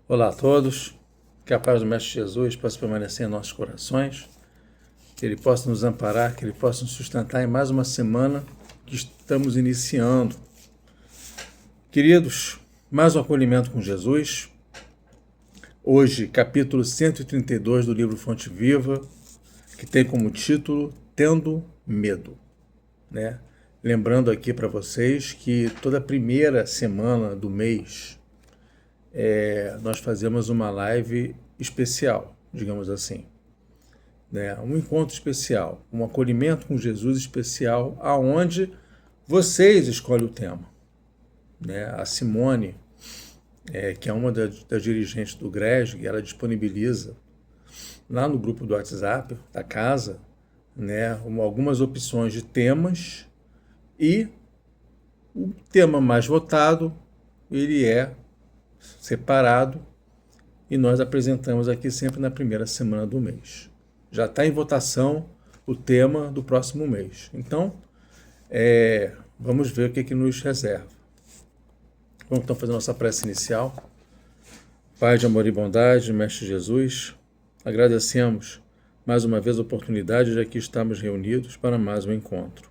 Olá a todos, que a paz do Mestre Jesus possa permanecer em nossos corações, que Ele possa nos amparar, que Ele possa nos sustentar em mais uma semana que estamos iniciando. Queridos, mais um acolhimento com Jesus. Hoje, capítulo 132 do livro Fonte Viva, que tem como título Tendo Medo, né? Lembrando aqui para vocês que toda primeira semana do mês nós fazemos uma live especial, digamos assim, né? Um encontro especial, um acolhimento com Jesus especial, aonde vocês escolhem o tema, né? A Simone, que é uma das dirigentes do GRESG, ela disponibiliza lá no grupo do WhatsApp da casa, né, algumas opções de temas, e o tema mais votado ele é separado e nós apresentamos aqui sempre na primeira semana do mês. Já está em votação o tema do próximo mês. Então, vamos ver o que nos reserva. Vamos então fazer nossa prece inicial. Pai de amor e bondade, Mestre Jesus, agradecemos mais uma vez a oportunidade de aqui estarmos reunidos para mais um encontro.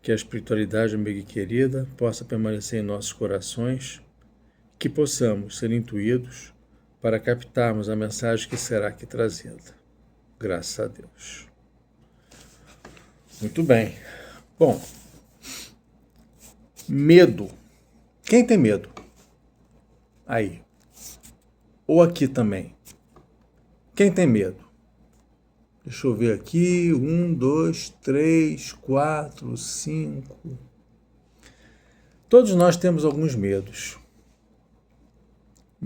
Que a espiritualidade amiga e querida possa permanecer em nossos corações, que possamos ser intuídos para captarmos a mensagem que será aqui trazida. Graças a Deus. Muito bem. Bom, medo. Quem tem medo? Aí. Ou aqui também. Quem tem medo? Deixa eu ver aqui. 1, 2, 3, 4, 5. Todos nós temos alguns medos.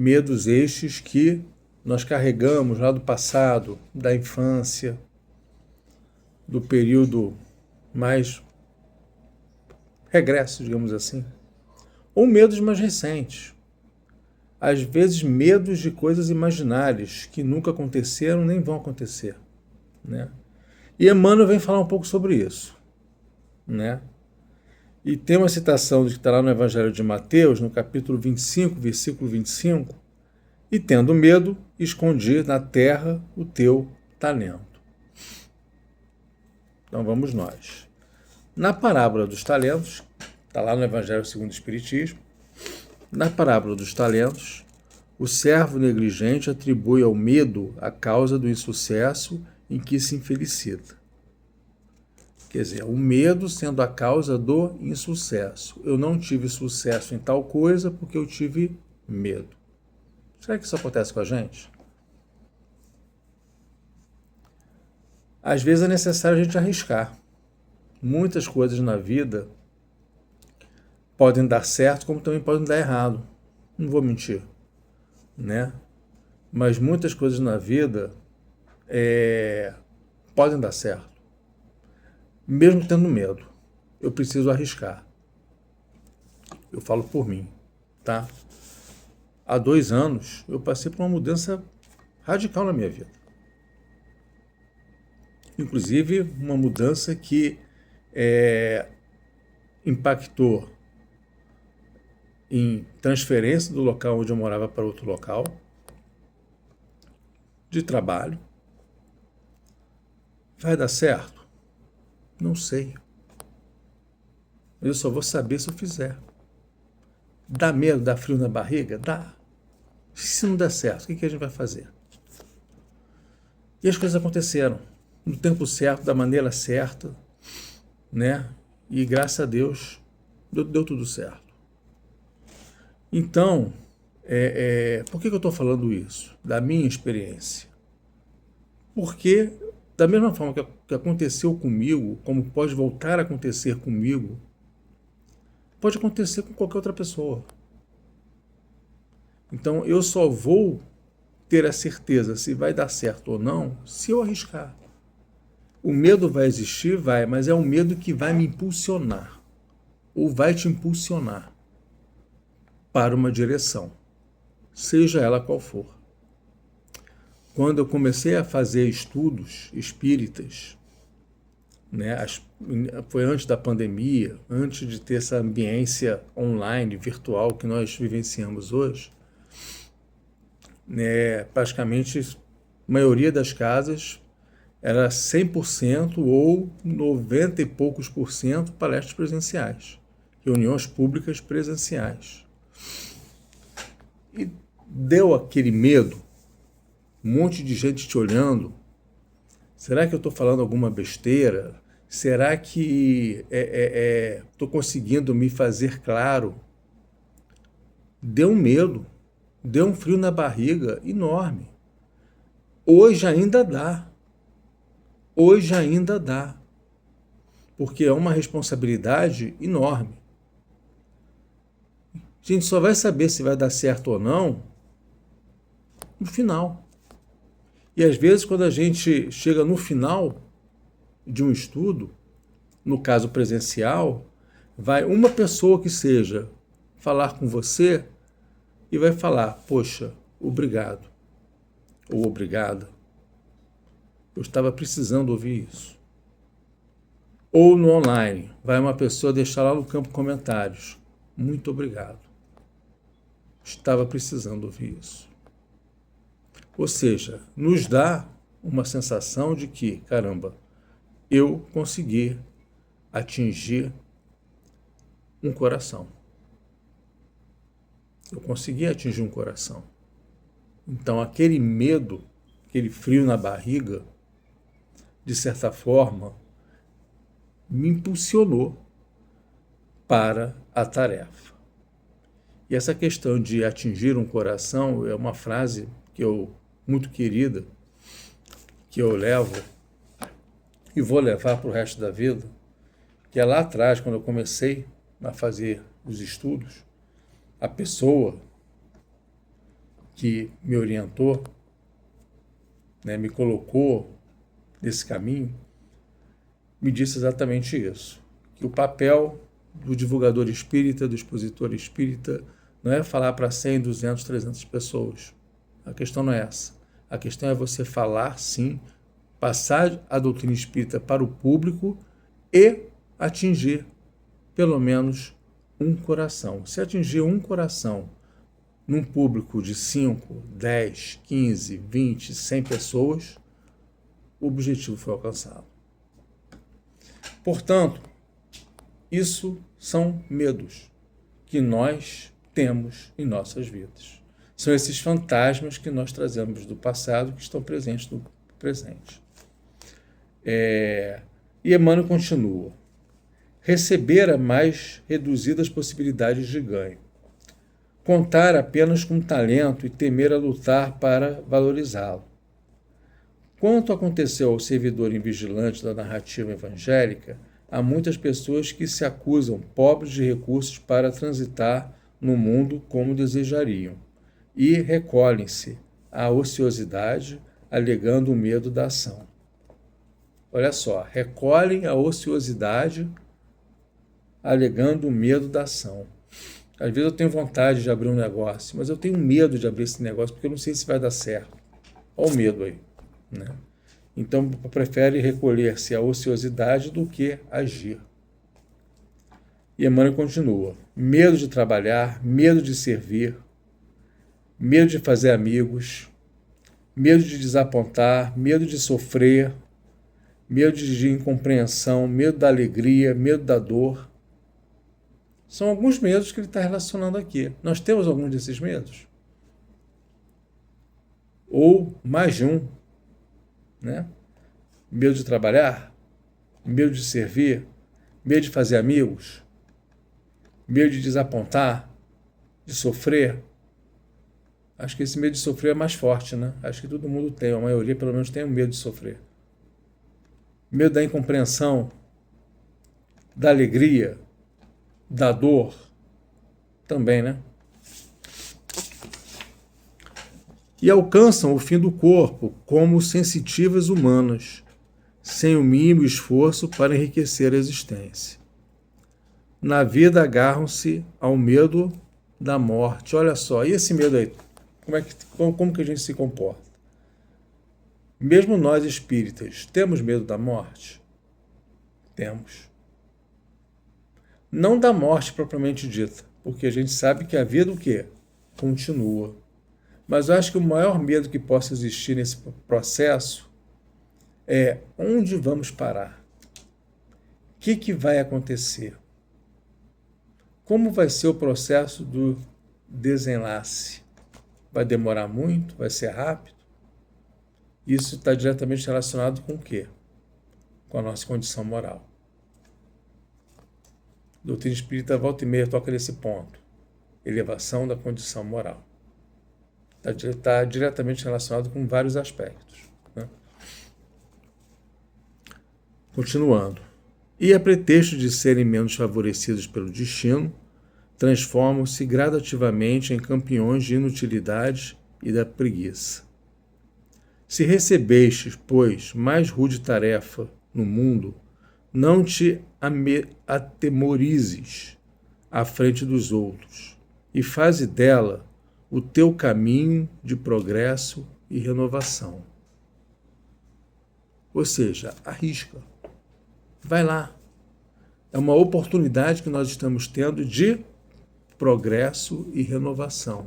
Medos estes que nós carregamos lá do passado, da infância, do período mais regresso, digamos assim. Ou medos mais recentes. Às vezes medos de coisas imaginárias que nunca aconteceram nem vão acontecer, né? E Emmanuel vem falar um pouco sobre isso, né? E tem uma citação que está lá no Evangelho de Mateus, no capítulo 25, versículo 25, e tendo medo, escondi na terra o teu talento. Então vamos nós. Na parábola dos talentos, está lá no Evangelho segundo o Espiritismo, na parábola dos talentos, o servo negligente atribui ao medo a causa do insucesso em que se infelicita. Quer dizer, o medo sendo a causa do insucesso. Eu não tive sucesso em tal coisa porque eu tive medo. Será que isso acontece com a gente? Às vezes é necessário a gente arriscar. Muitas coisas na vida podem dar certo, como também podem dar errado. Não vou mentir, né? Mas muitas coisas na vida podem dar certo. Mesmo tendo medo, eu preciso arriscar. Eu falo por mim, tá? Há 2 anos, eu passei por uma mudança radical na minha vida. Inclusive, uma mudança que impactou em transferência do local onde eu morava para outro local, de trabalho. Vai dar certo? Não sei. Mas eu só vou saber se eu fizer. Dá medo, dá frio na barriga? Dá. Se não der certo, o que a gente vai fazer? E as coisas aconteceram no tempo certo, da maneira certa, né? E graças a Deus deu tudo certo. Então, por que eu estou falando isso? Da minha experiência. Porque, da mesma forma que aconteceu comigo, como pode voltar a acontecer comigo, pode acontecer com qualquer outra pessoa. Então, eu só vou ter a certeza se vai dar certo ou não se eu arriscar. O medo vai existir, vai, mas é um medo que vai me impulsionar, ou vai te impulsionar para uma direção, seja ela qual for. Quando eu comecei a fazer estudos espíritas, né, foi antes da pandemia, antes de ter essa ambiência online, virtual que nós vivenciamos hoje, né, praticamente a maioria das casas era 100% ou 90 e poucos por cento palestras presenciais, reuniões públicas presenciais. E deu aquele medo, um monte de gente te olhando. Será que eu estou falando alguma besteira? Será que estou conseguindo me fazer claro? Deu um medo, deu um frio na barriga enorme. Hoje ainda dá. Hoje ainda dá. Porque é uma responsabilidade enorme. A gente só vai saber se vai dar certo ou não no final. E às vezes, quando a gente chega no final de um estudo, no caso presencial, vai uma pessoa que seja falar com você e vai falar: poxa, obrigado, ou obrigada, eu estava precisando ouvir isso. Ou no online, vai uma pessoa deixar lá no campo comentários: muito obrigado, estava precisando ouvir isso. Ou seja, nos dá uma sensação de que, caramba, eu consegui atingir um coração. Eu consegui atingir um coração. Então, aquele medo, aquele frio na barriga, de certa forma, me impulsionou para a tarefa. E essa questão de atingir um coração é uma frase que eu, muito querida, que eu levo e vou levar para o resto da vida, que é lá atrás, quando eu comecei a fazer os estudos, a pessoa que me orientou, né, me colocou nesse caminho, me disse exatamente isso, que o papel do divulgador espírita, do expositor espírita, não é falar para 100, 200, 300 pessoas. A questão não é essa. A questão é você falar, sim, passar a doutrina espírita para o público e atingir pelo menos um coração. Se atingir um coração num público de 5, 10, 15, 20, 100 pessoas, o objetivo foi alcançado. Portanto, isso são medos que nós temos em nossas vidas. São esses fantasmas que nós trazemos do passado que estão presentes no presente. E Emmanuel continua: receber a mais reduzidas possibilidades de ganho, contar apenas com talento e temer a lutar para valorizá-lo. Quanto aconteceu ao servidor invigilante da narrativa evangélica, há muitas pessoas que se acusam pobres de recursos para transitar no mundo como desejariam e recolhem-se à ociosidade, alegando o medo da ação. Olha só, recolhem a ociosidade, alegando o medo da ação. Às vezes eu tenho vontade de abrir um negócio, mas eu tenho medo de abrir esse negócio porque eu não sei se vai dar certo. Olha o medo aí, né? Então, prefere recolher-se à ociosidade do que agir. E Emmanuel continua: medo de trabalhar, medo de servir, medo de fazer amigos, medo de desapontar, medo de sofrer, medo de incompreensão, medo da alegria, medo da dor. São alguns medos que ele está relacionando aqui. Nós temos alguns desses medos? Ou mais de um, né? Medo de trabalhar, medo de servir, medo de fazer amigos, medo de desapontar, de sofrer. Acho que esse medo de sofrer é mais forte, né? Acho que todo mundo tem, a maioria pelo menos tem um medo de sofrer. Medo da incompreensão, da alegria, da dor, também, né? E alcançam o fim do corpo como sensitivas humanas, sem o mínimo esforço para enriquecer a existência. Na vida agarram-se ao medo da morte. Olha só, e esse medo aí? Como que a gente se comporta? Mesmo nós espíritas, temos medo da morte? Temos. Não da morte propriamente dita, porque a gente sabe que a vida o quê? Continua. Mas eu acho que o maior medo que possa existir nesse processo é onde vamos parar? O que vai acontecer? Como vai ser o processo do desenlace? Vai demorar muito? Vai ser rápido? Isso está diretamente relacionado com o quê? Com a nossa condição moral. A doutrina espírita volta e meia toca nesse ponto. Elevação da condição moral. Está diretamente relacionado com vários aspectos. Né? Continuando. E a pretexto de serem menos favorecidos pelo destino, transformam-se gradativamente em campeões de inutilidade e da preguiça. Se recebestes, pois, mais rude tarefa no mundo, não te atemorizes à frente dos outros, e faze dela o teu caminho de progresso e renovação. Ou seja, arrisca. Vai lá. É uma oportunidade que nós estamos tendo de progresso e renovação.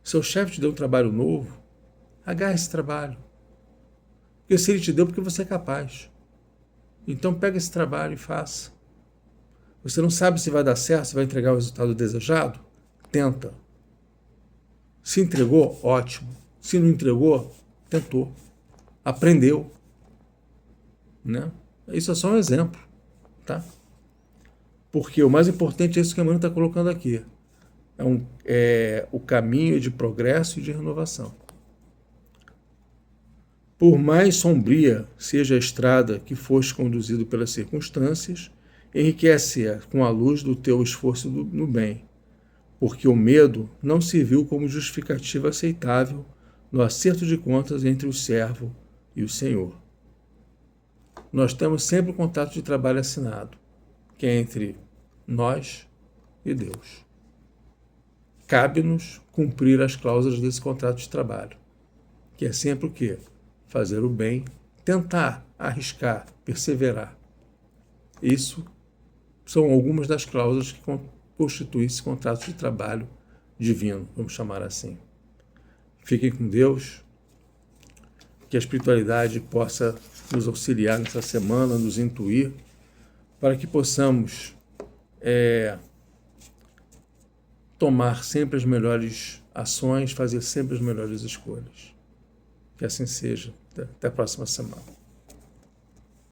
Seu chefe te deu um trabalho novo, agarre esse trabalho. Porque se ele te deu, porque você é capaz. Então pega esse trabalho e faça. Você não sabe se vai dar certo, se vai entregar o resultado desejado? Tenta. Se entregou, ótimo. Se não entregou, tentou. Aprendeu. Né? Isso é só um exemplo. Tá? Porque o mais importante é isso que a Mãe está colocando aqui. É o caminho de progresso e de renovação. Por mais sombria seja a estrada que foste conduzido pelas circunstâncias, enriquece-a com a luz do teu esforço no bem, porque o medo não serviu como justificativa aceitável no acerto de contas entre o servo e o Senhor. Nós temos sempre um contrato de trabalho assinado, que é entre nós e Deus. Cabe-nos cumprir as cláusulas desse contrato de trabalho, que é sempre o quê? Fazer o bem, tentar, arriscar, perseverar. Isso são algumas das cláusulas que constituem esse contrato de trabalho divino, vamos chamar assim. Fiquem com Deus, que a espiritualidade possa nos auxiliar nessa semana, nos intuir, para que possamos tomar sempre as melhores ações, fazer sempre as melhores escolhas. Que assim seja. Até a próxima semana.